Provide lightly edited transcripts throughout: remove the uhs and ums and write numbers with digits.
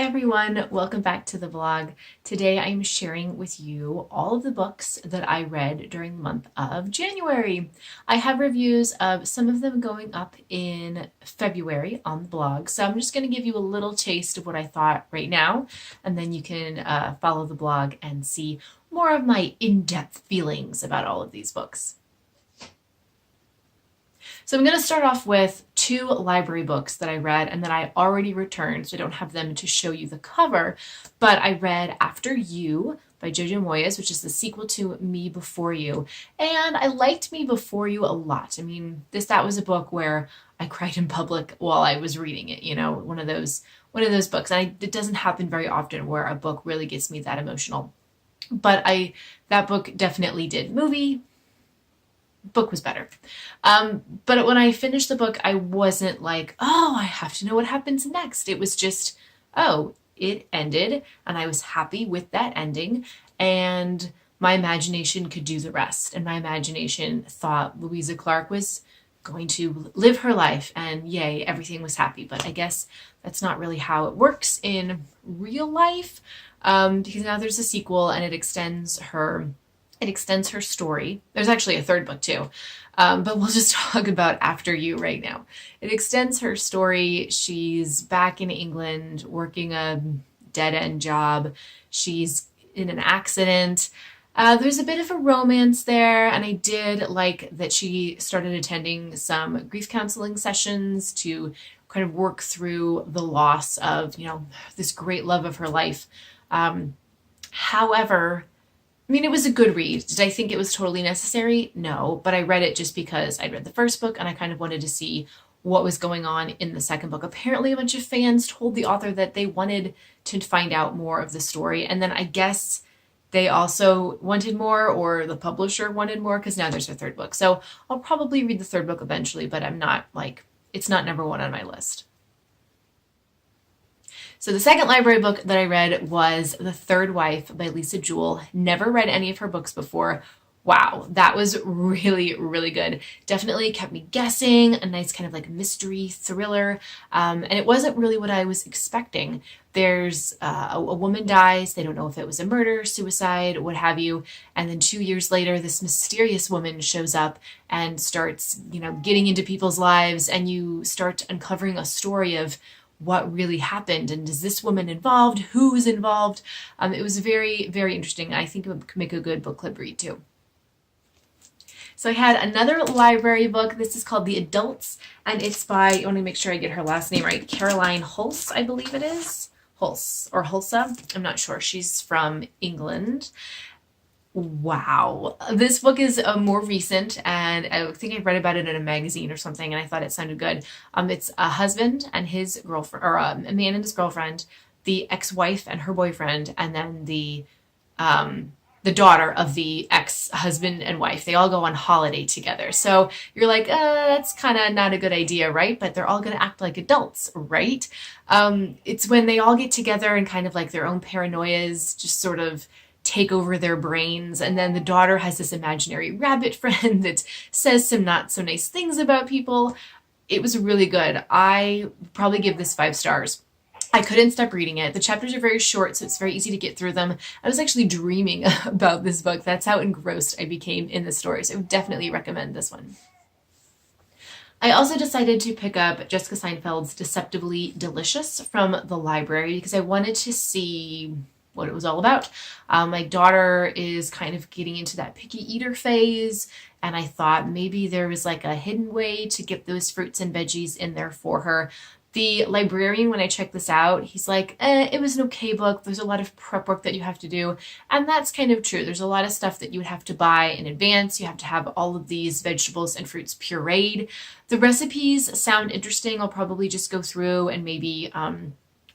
everyone, welcome back to the vlog. Today I'm sharing with you all of the books that I read during the month of January. I have reviews of some of them going up in February on the blog, so I'm just going to give you a little taste of what I thought right now, and then you can follow the blog and see more of my in-depth feelings about all of these books. So I'm going to start off with two library books that I read and that I already returned, so I don't have them to show you the cover, but I read After You by Jojo Moyes, which is the sequel to Me Before You, and I liked Me Before You a lot. I mean, that was a book where I cried in public while I was reading it, you know, one of those books, and it doesn't happen very often where a book really gets me that emotional, but that book definitely did. Movie, book was better. But when I finished the book, I wasn't like, oh, I have to know what happens next. It was just, oh, it ended, and I was happy with that ending, and my imagination could do the rest. And my imagination thought Louisa Clark was going to live her life, and yay, everything was happy. But I guess that's not really how it works in real life, because now there's a sequel, and it extends her story. There's actually a third book too, but we'll just talk about After You right now. It extends her story. She's back in England working a dead-end job. She's in an accident. There's a bit of a romance there, and I did like that she started attending some grief counseling sessions to kind of work through the loss of, you know, this great love of her life. However, I mean, it was a good read. Did I think it was totally necessary? No, but I read it just because I'd read the first book and I kind of wanted to see what was going on in the second book. Apparently a bunch of fans told the author that they wanted to find out more of the story, and then I guess they also wanted more, or the publisher wanted more, because now there's a third book. So I'll probably read the third book eventually, but I'm not like, it's not number one on my list. So the second library book that I read was The Third Wife by Lisa Jewell. Never read any of her books before. Wow, that was really, really good. Definitely kept me guessing, a nice kind of like mystery thriller. And it wasn't really what I was expecting. There's a woman dies. They don't know if it was a murder, suicide, what have you. And then 2 years later, this mysterious woman shows up and starts, you know, getting into people's lives, and you start uncovering a story of what really happened, and is this woman involved? Who's involved? It was very, very interesting. I think it would make a good book club read too. So I had another library book. This is called The Adults, and it's by, I want to make sure I get her last name right, Caroline Hulse, I believe it is. Hulse or Hulse, I'm not sure. She's from England. Wow, this book is more recent, and I think I read about it in a magazine or something, and I thought it sounded good. It's a husband and his girlfriend, or a man and his girlfriend, the ex-wife and her boyfriend, and then the daughter of the ex-husband and wife. They all go on holiday together. So you're like, that's kind of not a good idea, right? But they're all going to act like adults, right? It's when they all get together and kind of like their own paranoias just sort of take over their brains, and then the daughter has this imaginary rabbit friend that says some not so nice things about people. It was really good. I probably give this 5 stars. I couldn't stop reading it. The chapters are very short, so it's very easy to get through them. I was actually dreaming about this book. That's how engrossed I became in the story, so I would definitely recommend this one. I also decided to pick up Jessica Seinfeld's Deceptively Delicious from the library because I wanted to see what it was all about. My daughter is kind of getting into that picky eater phase, and I thought maybe there was like a hidden way to get those fruits and veggies in there for her. The librarian, when I checked this out, he's like, it was an okay book. There's a lot of prep work that you have to do. And that's kind of true. There's a lot of stuff that you would have to buy in advance. You have to have all of these vegetables and fruits pureed. The recipes sound interesting. I'll probably just go through and maybe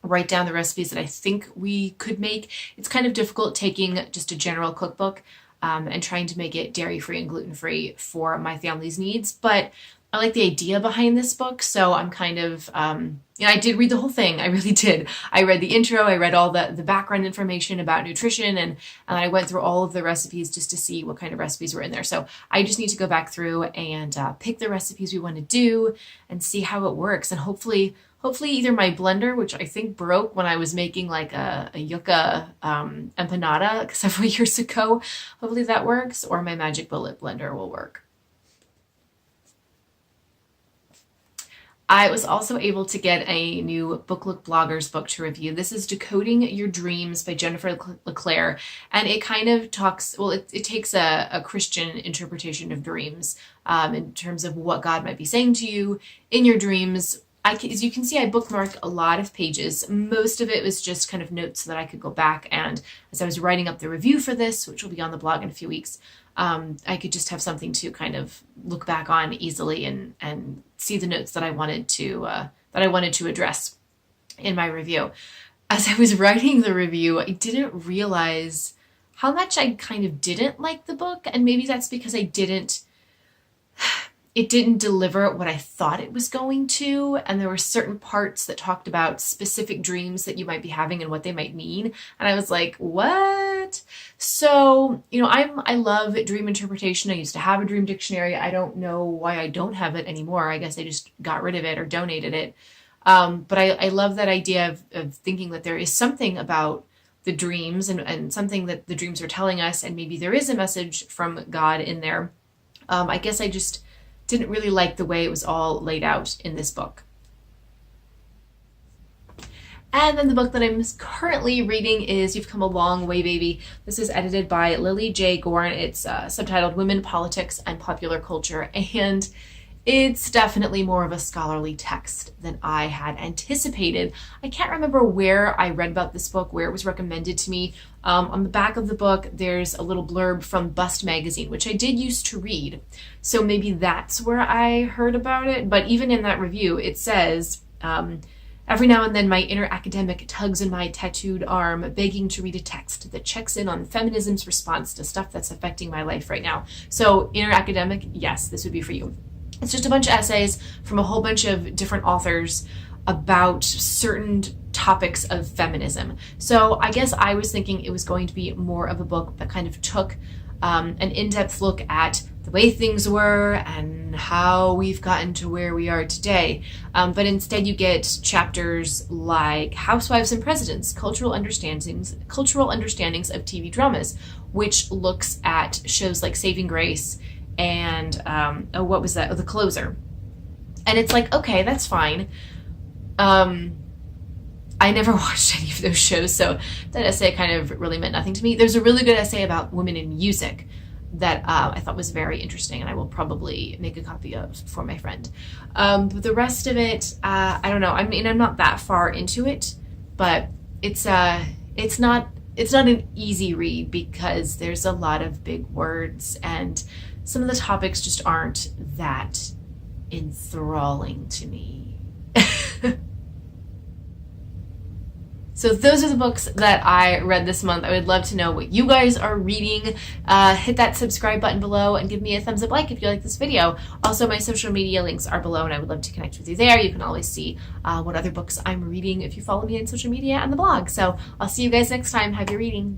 write down the recipes that I think we could make. It's kind of difficult taking just a general cookbook and trying to make it dairy-free and gluten-free for my family's needs, but I like the idea behind this book, so I'm kind of, you know, I did read the whole thing. I really did. I read the intro, I read all the background information about nutrition, and I went through all of the recipes just to see what kind of recipes were in there. So I just need to go back through and pick the recipes we want to do and see how it works, and hopefully Hopefully either my blender, which I think broke when I was making like a yucca empanada several years ago. Hopefully that works, or my magic bullet blender will work. I was also able to get a new Book Look Bloggers book to review. This is Decoding Your Dreams by Jennifer LeClaire. And it kind of talks, well, it takes a Christian interpretation of dreams in terms of what God might be saying to you in your dreams. As you can see, I bookmarked a lot of pages. Most of it was just kind of notes so that I could go back, and as I was writing up the review for this, which will be on the blog in a few weeks, I could just have something to kind of look back on easily and see the notes that I wanted to address in my review. As I was writing the review, I didn't realize how much I kind of didn't like the book, and maybe that's because it didn't deliver what I thought it was going to, and there were certain parts that talked about specific dreams that you might be having and what they might mean, and I was like, what? So, I love dream interpretation. I used to have a dream dictionary. I don't know why I don't have it anymore. I guess I just got rid of it or donated it. But I love that idea of thinking that there is something about the dreams and something that the dreams are telling us, and maybe there is a message from God in there. I guess I just didn't really like the way it was all laid out in this book. And then the book that I'm currently reading is You've Come a Long Way, Baby. This is edited by Lilly J. Goren. It's subtitled Women, Politics, and Popular Culture, and it's definitely more of a scholarly text than I had anticipated. I can't remember where I read about this book, where it was recommended to me. On the back of the book, there's a little blurb from Bust magazine, which I did used to read. So maybe that's where I heard about it. But even in that review, it says, every now and then my inner academic tugs in my tattooed arm, begging to read a text that checks in on feminism's response to stuff that's affecting my life right now. So inner academic, yes, this would be for you. It's just a bunch of essays from a whole bunch of different authors about certain topics of feminism. So I guess I was thinking it was going to be more of a book that kind of took an in-depth look at the way things were and how we've gotten to where we are today. But instead you get chapters like Housewives and Presidents, Cultural Understandings of TV Dramas, which looks at shows like Saving Grace and what was that? Oh, The Closer. And it's like, okay, that's fine. I never watched any of those shows, so that essay kind of really meant nothing to me. There's a really good essay about women in music that I thought was very interesting, and I will probably make a copy of for my friend. But the rest of it, I don't know. I mean, I'm not that far into it, but it's not an easy read because there's a lot of big words, and some of the topics just aren't that enthralling to me. So those are the books that I read this month. I would love to know what you guys are reading. Hit that subscribe button below and give me a thumbs up like if you like this video. Also, my social media links are below and I would love to connect with you there. You can always see what other books I'm reading if you follow me on social media and the blog. So I'll see you guys next time. Happy reading.